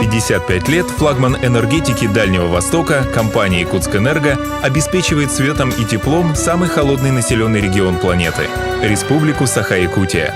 55 лет флагман энергетики Дальнего Востока, компания «Якутскэнерго», обеспечивает светом и теплом самый холодный населенный регион планеты – Республику Саха-Якутия.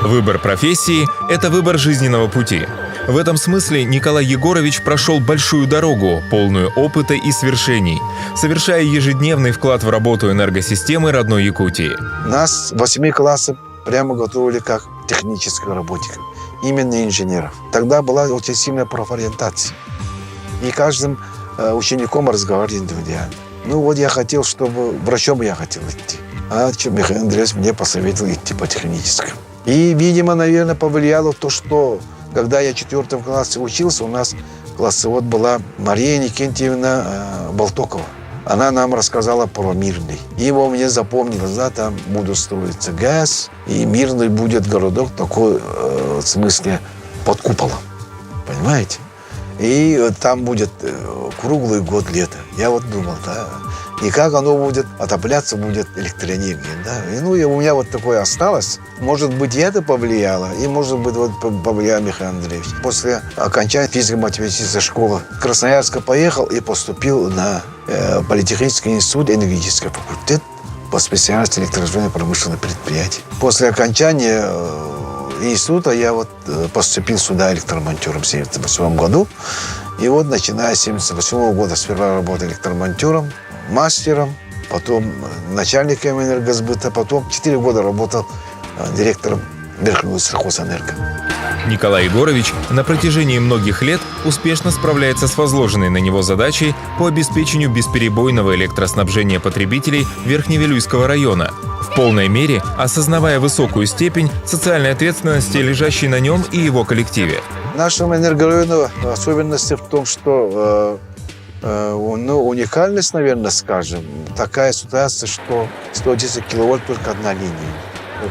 Выбор профессии – это выбор жизненного пути. В этом смысле Николай Егорович прошел большую дорогу, полную опыта и свершений, совершая ежедневный вклад в работу энергосистемы родной Якутии. Нас 8 классов прямо готовили как технических работников, именно инженеров. Тогда была очень сильная профориентация. И каждым учеником разговаривали индивидуально. Ну вот я хотел, чтобы врачом я хотел идти. А Михаил Андреевич мне посоветовал идти по техническому. И, видимо, наверное, повлияло то, что когда я в 4 классе учился, у нас классовод была Мария Никентьевна Болтокова. Она нам рассказала про Мирный. И его мне запомнилось, да, там будет строиться ГЭС, и Мирный будет городок такой, в смысле, под куполом. Понимаете? И там будет круглый год лето. Я вот думал, да, и как оно будет отопляться, будет электроэнергия, да. И, ну, и у меня вот такое осталось. Может быть, и это повлияло, и, может быть, вот повлиял Михаил Андреевич. После окончания физико-математической школы в Красноярск поехал и поступил на Политехнический институт, энергетический факультет по специальности электроразведение промышленных предприятий. После окончания института я вот поступил сюда электромонтером в 1978 году. И вот, начиная с 1978 года, сперва работал электромонтером, мастером, потом начальником энергосбыта, потом 4 года работал директором Верхнеуральсельхозэнерго. Николай Егорович на протяжении многих лет успешно справляется с возложенной на него задачей по обеспечению бесперебойного электроснабжения потребителей Верхневилюйского района, в полной мере осознавая высокую степень социальной ответственности, лежащей на нем и его коллективе. В нашем энергорайоне особенность в том, что уникальность, наверное, скажем, такая ситуация, что 110 киловольт только одна линия.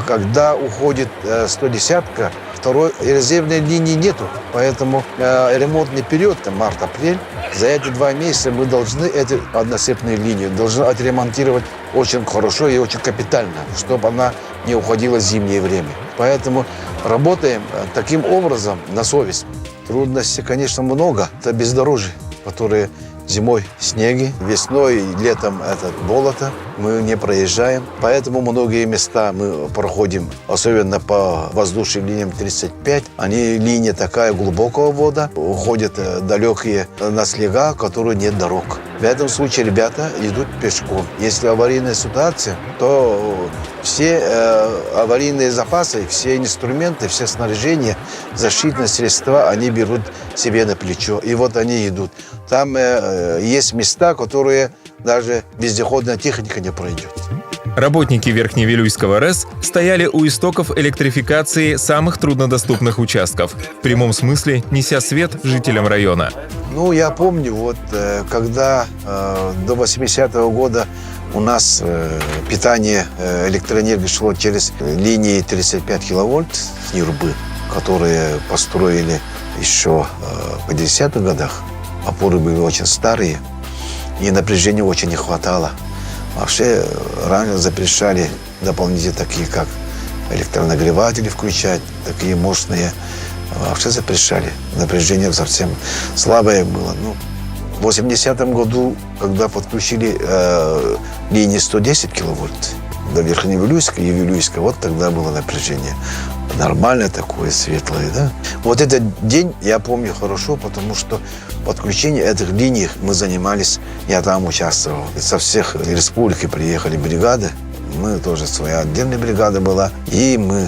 Когда уходит 110-ка, второй резервной линии нету. Поэтому ремонтный период, март-апрель, за эти 2 месяца мы должны эти односепные линии должны отремонтировать очень хорошо и очень капитально, чтобы она не уходила в зимнее время. Поэтому работаем таким образом на совесть. Трудностей, конечно, много. Это бездорожье, которые зимой снеги, весной и летом это болото, мы не проезжаем. Поэтому многие места мы проходим, особенно по воздушным линиям 35. Они линия такая глубокого вода, уходят далекие на снега, которые нет дорог. В этом случае ребята идут пешком. Если аварийная ситуация, то все аварийные запасы, все инструменты, все снаряжения, защитные средства они берут себе на плечо. И вот они идут. Там есть места, которые даже вездеходная техника не пройдет. Работники Верхневилюйского РЭС стояли у истоков электрификации самых труднодоступных участков, в прямом смысле неся свет жителям района. Ну, я помню, вот когда до 80-го года у нас питание электроэнергии шло через линии 35 киловольт Нирбы, которые построили еще в 50-х годах. Опоры были очень старые, и напряжения очень не хватало. Вообще ранее запрещали дополнительные такие, как электронагреватели включать, такие мощные. Вообще запрещали. Напряжение совсем слабое было. Ну, в 80-м году, когда подключили линии 110 киловольт до Верхневилюйска и Вилюйска, вот тогда было напряжение. Нормальное такое, светлое, да? Вот этот день я помню хорошо, потому что подключение этих линий мы занимались, я там участвовал. Со всех республики приехали бригады, мы тоже своя отдельная бригада была, и мы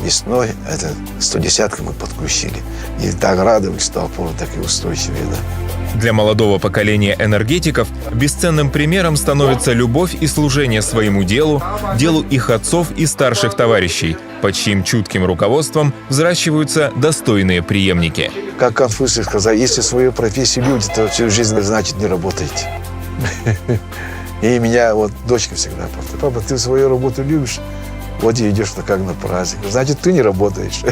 весной это 110-ку мы подключили. И так радовались, что опоры такие устойчивые, да. Для молодого поколения энергетиков бесценным примером становится любовь и служение своему делу их отцов и старших товарищей, под чьим чутким руководством взращиваются достойные преемники. Как Конфуций сказал, если свою профессию любите, то всю жизнь, значит, не работаете. И меня вот дочка всегда говорит: папа, ты свою работу любишь, вот и идешь как на праздник. Значит, ты не работаешь.